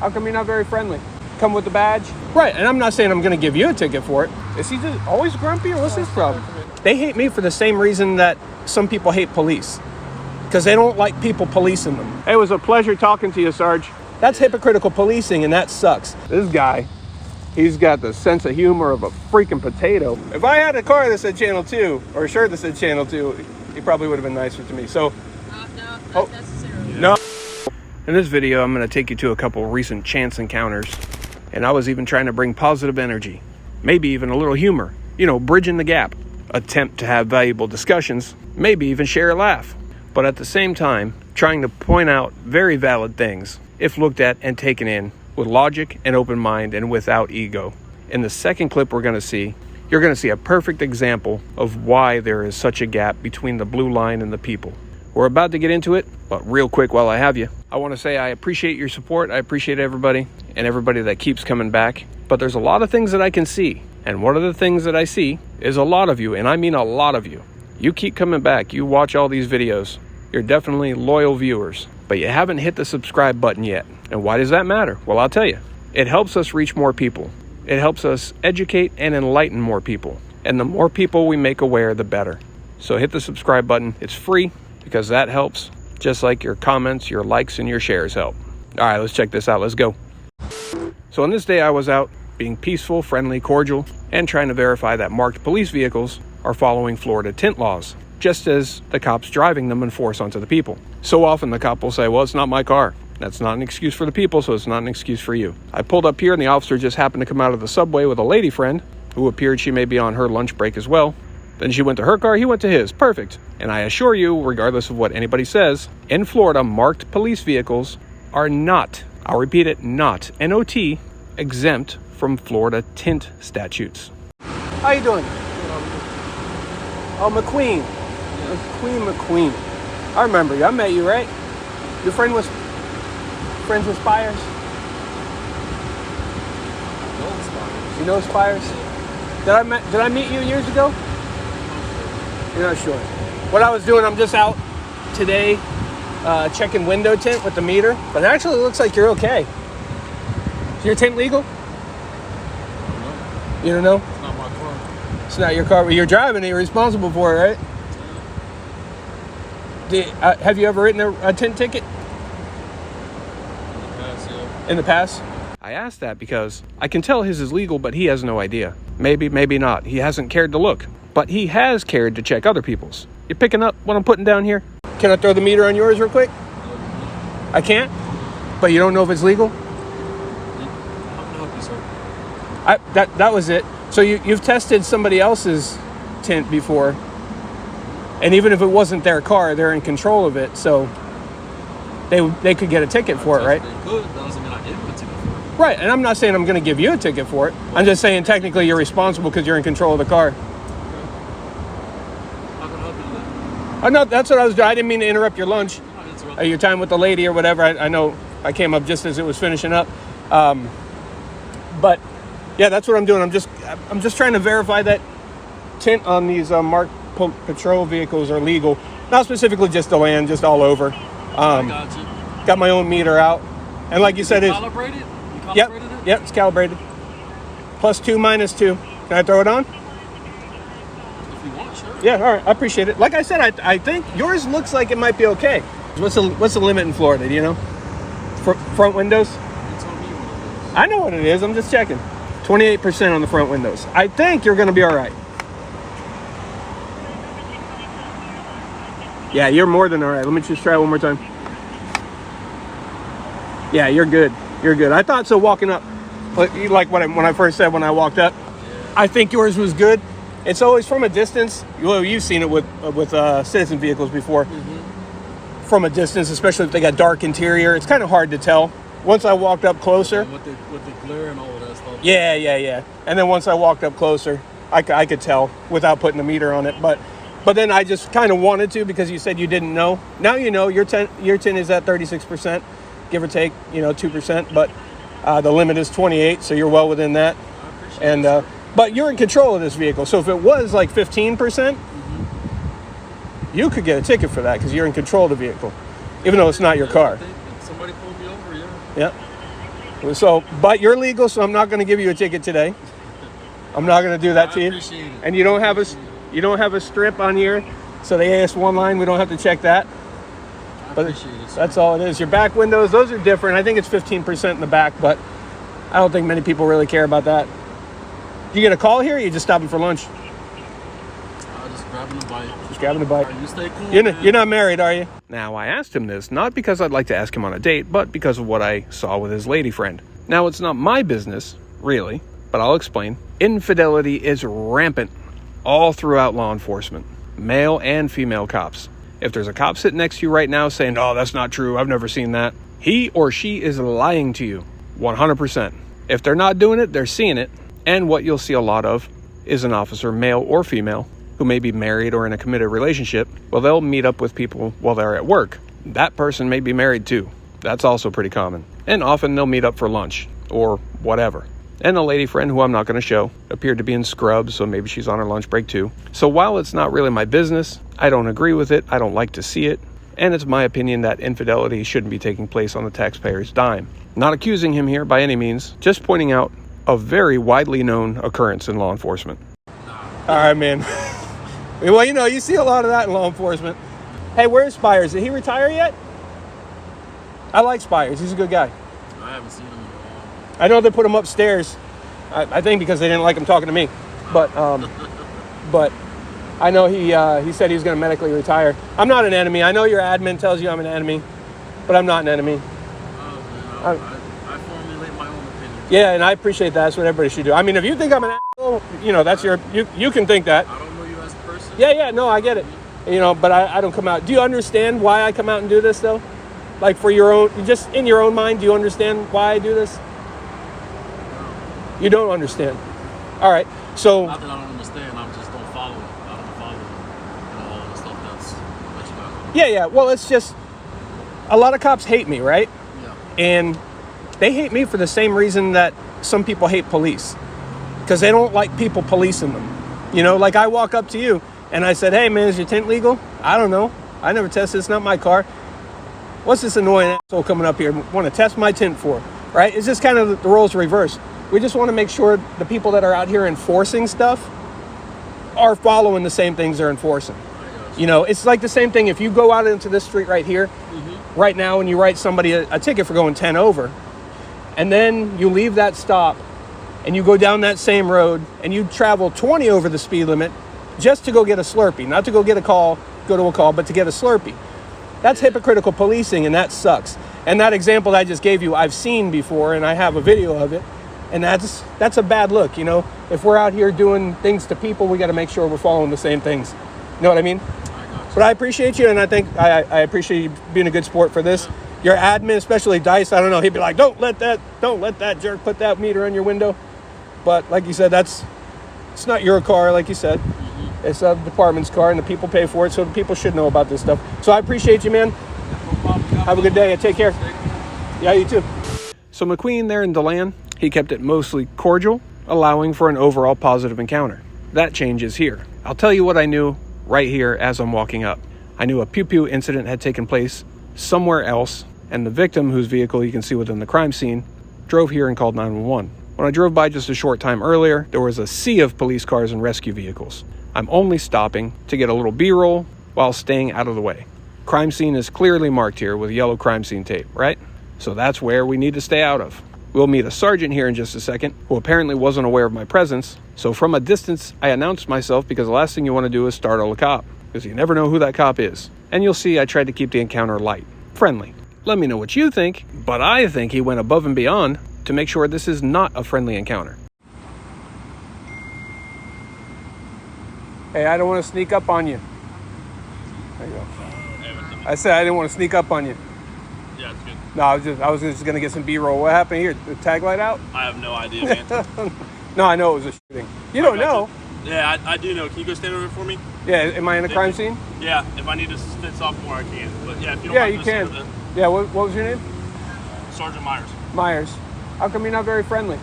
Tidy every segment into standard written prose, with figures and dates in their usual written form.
How come you're not very friendly? Come with the badge? Right, and I'm not saying I'm going to give you a ticket for it. Is he just always grumpy, or what's his problem? They hate me for the same reason that some people hate police. Because they don't like people policing them. It was a pleasure talking to you, Sarge. That's hypocritical policing, and that sucks. This guy, he's got the sense of humor of a freaking potato. If I had a car that said Channel 2, or a shirt that said Channel 2, he probably would have been nicer to me. So, no, not necessarily. No. In this video, I'm going to take you to a couple recent chance encounters. And I was even trying to bring positive energy. Maybe even a little humor. You know, bridging the gap. Attempt to have valuable discussions. Maybe even share a laugh. But at the same time, trying to point out very valid things, if looked at and taken in with logic and open mind and without ego. In the second clip we're going to see, you're going to see a perfect example of why there is such a gap between the blue line and the people. We're about to get into it, but real quick while I have you, I want to say I appreciate your support. I appreciate everybody and everybody that keeps coming back. But there's a lot of things that I can see. And one of the things that I see is a lot of you, and I mean a lot of you. You keep coming back. You watch all these videos. You're definitely loyal viewers, but you haven't hit the subscribe button yet. And why does that matter? Well, I'll tell you. It helps us reach more people. It helps us educate and enlighten more people. And the more people we make aware, the better. So hit the subscribe button. It's free because that helps, just like your comments, your likes, and your shares help. All right, let's check this out. Let's go. So on this day, I was out being peaceful, friendly, cordial, and trying to verify that marked police vehicles are following Florida tint laws, just as the cops driving them enforce onto the people. So often the cop will say, well, it's not my car. That's not an excuse for the people, so it's not an excuse for you. I pulled up here and the officer just happened to come out of the subway with a lady friend who appeared she may be on her lunch break as well. Then she went to her car, he went to his. Perfect. And I assure you, regardless of what anybody says, in Florida, marked police vehicles are not, I'll repeat it, not, N-O-T, exempt from Florida tint statutes. How you doing? Oh, McQueen. McQueen. I remember you. I met you, right? Your friend was friends with Spires? You know Spires? Did I meet you years ago? You're not sure. What I was doing, I'm just out today checking window tint with the meter, but it actually looks like you're okay. Is your tint legal? You don't know? It's not my car. It's not your car, but you're driving it. You're responsible for it, right? Have you ever written a tint ticket? In the past, yeah. In the past? I asked that because I can tell his is legal, but he has no idea. Maybe, maybe not. He hasn't cared to look. But he has cared to check other people's. You picking up what I'm putting down here? Can I throw the meter on yours real quick? I can't? But you don't know if it's legal? That was it. So you've tested somebody else's tint before, and even if it wasn't their car, they're in control of it, so they could get a ticket for it, right? They could. That doesn't mean I gave them a ticket for it. Right, and I'm not saying I'm going to give you a ticket for it. I'm just saying technically you're responsible because you're in control of the car. How can I help you with that? Oh, no, that's what I was doing. I didn't mean to interrupt your lunch, your time with the lady or whatever. I know I came up just as it was finishing up, but. Yeah, that's what I'm doing. I'm just trying to verify that tint on these marked patrol vehicles are legal. Not specifically just Deland, just all over. I got you. Got my own meter out, and like you said, it's calibrated. You calibrated it? Yep, it's calibrated. +2, -2. Can I throw it on? If you want, sure. Yeah, all right. I appreciate it. Like I said, I think yours looks like it might be okay. What's the limit in Florida? Do you know? Front windows? You told me what it is. I know what it is. I'm just checking. 28% on the front windows. I think you're going to be all right. Yeah, you're more than all right. Let me just try one more time. Yeah, you're good. You're good. I thought so walking up. Like when I first said when I walked up. I think yours was good. It's always from a distance. Well, you've seen it with citizen vehicles before. Mm-hmm. From a distance, especially if they got dark interior. It's kind of hard to tell. Once I walked up closer. Yeah, with the glare and all of that stuff. Yeah. And then once I walked up closer, I could tell without putting the meter on it. But then I just kind of wanted to because you said you didn't know. Now you know your tint is at 36%, give or take, 2%. But the limit is 28, so you're well within that. I appreciate it. But you're in control of this vehicle. So if it was like 15%, you could get a ticket for that because you're in control of the vehicle, even though it's not your car. If somebody pulled me over, yeah. Yep. So, but you're legal, so I'm not going to give you a ticket today. I'm not going to do that to you. Appreciate it. And you don't have a strip on here, so the AS1 line, we don't have to check that. But Appreciate it, sir. that's all it is. Your back windows, those are different. I think it's 15% in the back, but I don't think many people really care about that. You get a call here, or you just stopping for lunch? Just grabbing a bite. Just grabbing a bite. You stay cool, You're not married, are you? Now, I asked him this, not because I'd like to ask him on a date, but because of what I saw with his lady friend. Now, it's not my business, really, but I'll explain. Infidelity is rampant all throughout law enforcement, male and female cops. If there's a cop sitting next to you right now saying, "Oh, that's not true, I've never seen that," he or she is lying to you, 100%. If they're not doing it, they're seeing it. And what you'll see a lot of is an officer, male or female, who may be married or in a committed relationship. Well, they'll meet up with people while they're at work. That person may be married too. That's also pretty common. And often they'll meet up for lunch or whatever. And a lady friend, who I'm not going to show, appeared to be in scrubs, so maybe she's on her lunch break too. So while it's not really my business, I don't agree with it, I don't like to see it, and it's my opinion that infidelity shouldn't be taking place on the taxpayer's dime. Not accusing him here by any means, just pointing out a very widely known occurrence in law enforcement. All right, man. Well, you see a lot of that in law enforcement. Hey, where's Spires? Did he retire yet? I like Spires. He's a good guy. I haven't seen him in a while. I know they put him upstairs. I think because they didn't like him talking to me. But I know he said he was going to medically retire. I'm not an enemy. I know your admin tells you I'm an enemy, but I'm not an enemy. Oh, man, I formulate my own opinion. Yeah, and I appreciate that. That's what everybody should do. I mean, if you think I'm an asshole, that's you can think that. I don't know you as a person. Yeah, no, I get it. But I don't come out. Do you understand why I come out and do this, though? Like for your own, just in your own mind, do you understand why I do this? You don't understand. All right, so. Not that I don't understand, I just don't follow it. I don't follow, all the stuff that you got. Yeah. Well, it's just, a lot of cops hate me, right? Yeah. And they hate me for the same reason that some people hate police. Because they don't like people policing them. Like I walk up to you and I said, "Hey man, is your tint legal?" "I don't know. I never tested. It's not my car." What's this annoying asshole coming up here want to test my tint for? Right? It's just kind of the roles reversed. We just want to make sure the people that are out here enforcing stuff are following the same things they're enforcing. It's like the same thing if you go out into this street right here, right now, and you write somebody a ticket for going 10 over, and then you leave that stop and you go down that same road and you travel 20 over the speed limit just to go get a Slurpee, not to go to a call, but to get a Slurpee. That's hypocritical policing, and that sucks. And that example that I just gave you, I've seen before, and I have a video of it. And that's a bad look, If we're out here doing things to people, we got to make sure we're following the same things. You know what I mean? But I appreciate you, and I think I appreciate you being a good sport for this. Your admin, especially Dice, I don't know, he'd be like, don't let that jerk put that meter on your window. But like you said, it's not your car, like you said. It's a department's car, and the people pay for it, so the people should know about this stuff. So I appreciate you, man. Have a good day. Take care. Yeah, you too. So McQueen there in Deland, he kept it mostly cordial, allowing for an overall positive encounter. That changes here. I'll tell you what I knew right here as I'm walking up. I knew a pew-pew incident had taken place somewhere else, and the victim, whose vehicle you can see within the crime scene, drove here and called 911. When I drove by just a short time earlier, there was a sea of police cars and rescue vehicles. I'm only stopping to get a little B-roll while staying out of the way. Crime scene is clearly marked here with yellow crime scene tape, right? So that's where we need to stay out of. We'll meet a sergeant here in just a second, who apparently wasn't aware of my presence. So from a distance, I announced myself because the last thing you want to do is startle a cop, because you never know who that cop is. And you'll see I tried to keep the encounter light, friendly. Let me know what you think, but I think he went above and beyond to make sure this is not a friendly encounter. Hey, I don't want to sneak up on you. There you go. I said I didn't want to sneak up on you. Yeah, it's good. No, I was just gonna get some B-roll. What happened here? The tag light out? I have no idea, man. No, I know it was a shooting. You don't know? Yeah, I do know. Can you go stand over for me? Yeah, am I in a crime scene? Yeah, if I need to sit sophomore, I can. But yeah, if you don't Yeah, mind you just can. sit with Yeah, what was your name? Sgt Myers. Myers. How come you're not very friendly?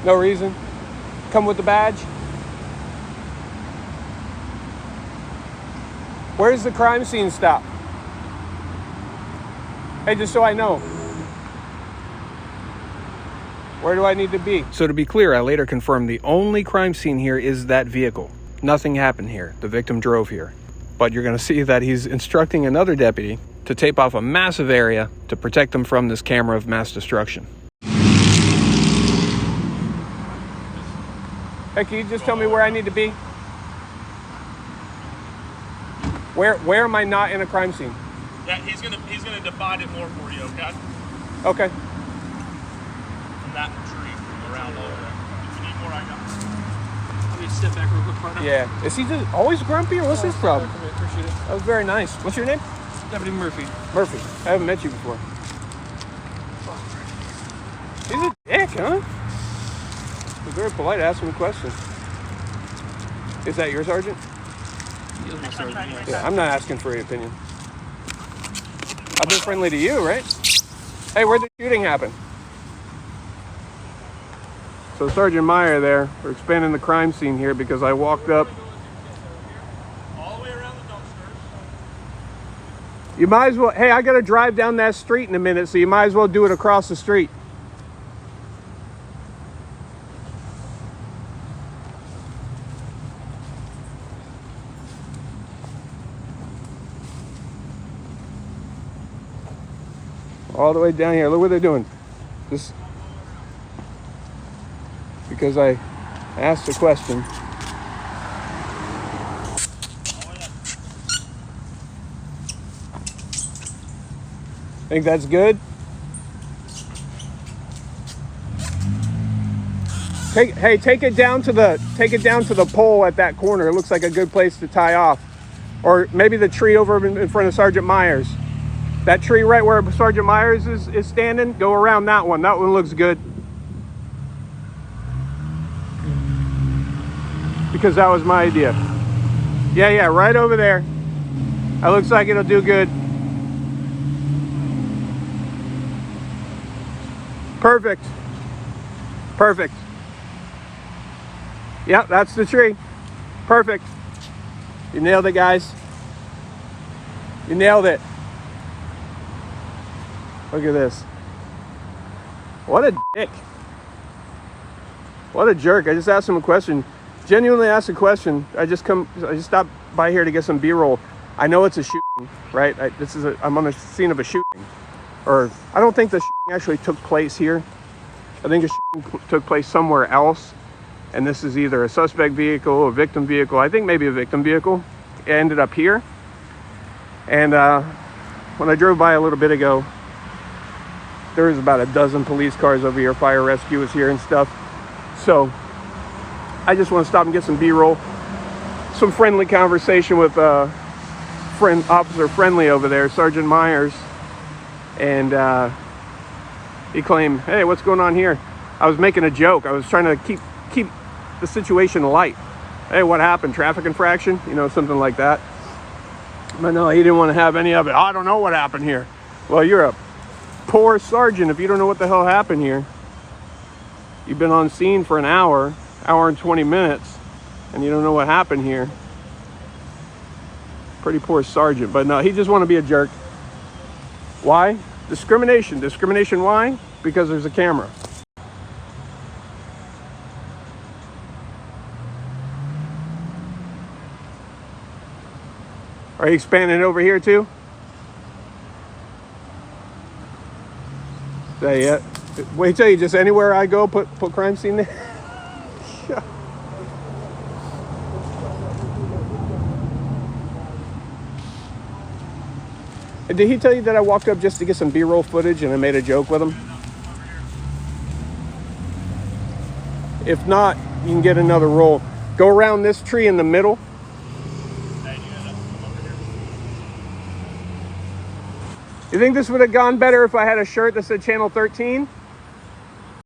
No reason? Come with the badge? Where's the crime scene stop? Hey, just so I know. Where do I need to be? So to be clear, I later confirmed the only crime scene here is that vehicle. Nothing happened here. The victim drove here. But you're going to see that he's instructing another deputy to tape off a massive area to protect them from this camera of mass destruction. Hey, can you just tell me where I need to be? Where am I not in a crime scene? Yeah, he's gonna divide it more for you, okay? Okay. From that tree around all of that. If you need more, I got it. Let me step back real quick, partner. Yeah. Is he just always grumpy or what's his problem? Appreciate it. That was very nice. What's your name? Deputy Murphy. Murphy. I haven't met you before. He's a dick, huh? He's very polite. Ask him a question. Is that your sergeant? He is my sergeant, yes. Yeah, I'm not asking for your opinion. I've been friendly to you, right? Hey, where'd the shooting happen? So Sgt Meyer there, we're expanding the crime scene here because I walked up. All the way around the dumpsters. You might as well, hey, I gotta drive down that street in a minute, so you might as well do it across the street. All the way down here. Look what they're doing. This, because I asked a question. Think that's good? Take it down to the pole at that corner. It looks like a good place to tie off. Or maybe the tree over in front of Sgt Myers. That tree right where Sgt Myers is standing, go around that one. That one looks good. Because that was my idea. Yeah, right over there. That looks like it'll do good. Perfect. Perfect. Yep, that's the tree. Perfect. You nailed it, guys. You nailed it. Look at this. What a dick. What a jerk. I just asked him a question. Genuinely asked a question. I just stopped by here to get some B-roll. I know it's a shooting, right? I'm on the scene of a shooting. Or I don't think the shooting actually took place here. I think the shooting took place somewhere else. And this is either a suspect vehicle, a victim vehicle. I think maybe a victim vehicle. It ended up here. And when I drove by a little bit ago, there was about a dozen police cars over here. Fire rescue was here and stuff. So I just want to stop and get some B-roll. Some friendly conversation with Officer Friendly over there, Sgt Myers. And he claimed, hey, what's going on here? I was making a joke. I was trying to keep the situation light. Hey, what happened? Traffic infraction? You know, something like that. But no, he didn't want to have any of it. I don't know what happened here. Well, you're a poor sergeant if you don't know what the hell happened here. You've been on scene for an hour and 20 minutes, and you don't know what happened here. Pretty poor sergeant. But no, he just want to be a jerk. Why? Discrimination. Discrimination why? Because there's a camera. Are you expanding over here too? Yeah. Wait till you just anywhere I go, put crime scene there. Yeah. And did he tell you that I walked up just to get some B-roll footage and I made a joke with him? If not, you can get another roll. Go around this tree in the middle. You think this would have gone better if I had a shirt that said Channel 13?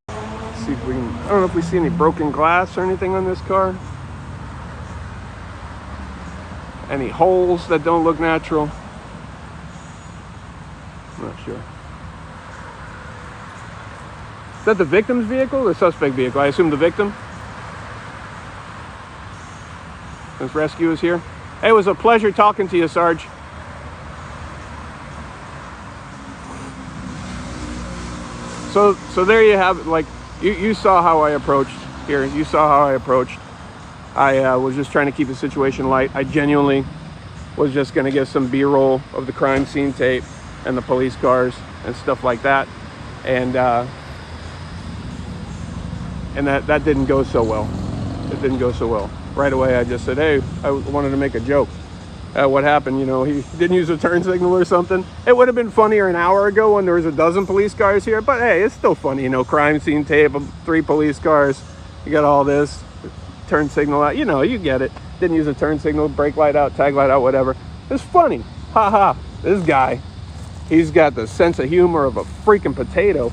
Let's see if we can, I don't know if we see any broken glass or anything on this car. Any holes that don't look natural. I'm not sure. Is that the victim's vehicle or the suspect vehicle? I assume the victim. This rescue is here. Hey, it was a pleasure talking to you, Sarge. So there you have it. Like you saw how I approached here. You saw how I approached. I was just trying to keep the situation light. I genuinely was just going to get some B-roll of the crime scene tape and the police cars and stuff like that. And that didn't go so well. It didn't go so well. Right away, I just said, hey, I wanted to make a joke. What happened? You know, he didn't use a turn signal or something. It would have been funnier an hour ago when there was a dozen police cars here. But hey, it's still funny, you know, crime scene tape of 3 police cars. You got all this, turn signal out. You know, you get it. Didn't use a turn signal, brake light out, tag light out, whatever. It's funny. Ha ha. This guy, he's got the sense of humor of a freaking potato.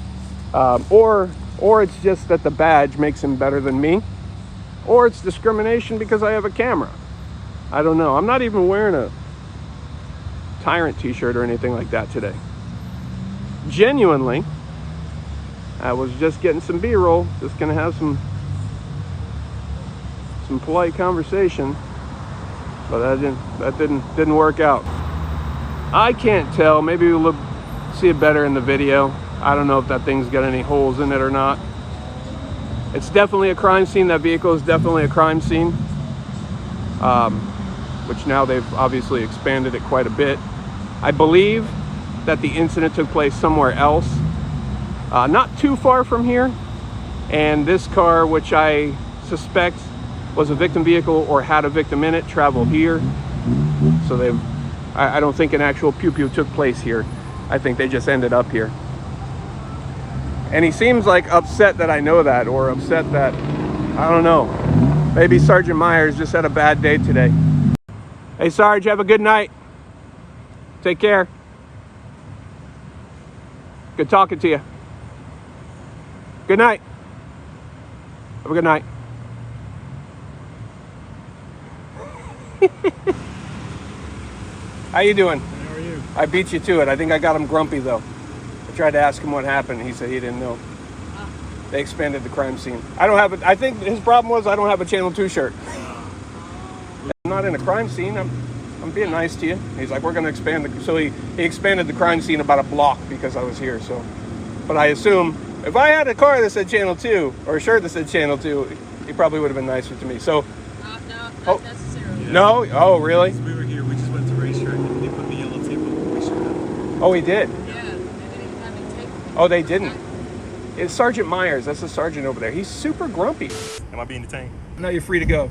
Or it's just that the badge makes him better than me. Or it's discrimination because I have a camera. I don't know. I'm not even wearing a Tyrant t-shirt or anything like that today. Genuinely, I was just getting some B-roll, just gonna have some polite conversation, but that didn't work out. I can't tell. Maybe we'll see it better in the video. I don't know if that thing's got any holes in it or not. It's definitely a crime scene. That vehicle is definitely a crime scene. Which now they've obviously expanded it quite a bit. I believe that the incident took place somewhere else, not too far from here. And this car, which I suspect was a victim vehicle or had a victim in it, traveled here. So I don't think an actual pew-pew took place here. I think they just ended up here. And he seems like upset that I know that, or upset that, I don't know. Maybe Sgt Myers just had a bad day today. Hey, Sarge, have a good night. Take care. Good talking to you. Good night. Have a good night. How you doing? How are you? I beat you to it. I think I got him grumpy, though. I tried to ask him what happened. He said he didn't know. They expanded the crime scene. I think his problem was I don't have a Channel 2 shirt. I'm not in a crime scene. I'm being nice to you. He's like, we're going to expand so he expanded the crime scene about a block because I was here. So, but I assume if I had a car that said Channel 2 or a shirt that said Channel 2, he probably would have been nicer to me. So, No, not necessarily. Yeah. No? Oh, really? We were here. We just went to racetrack and they put the yellow tape on the racetrack. Oh, he did. Yeah, they didn't even have any tape. Oh, they didn't. It's Sgt Myers. That's the sergeant over there. He's super grumpy. Am I being detained? Now you're free to go.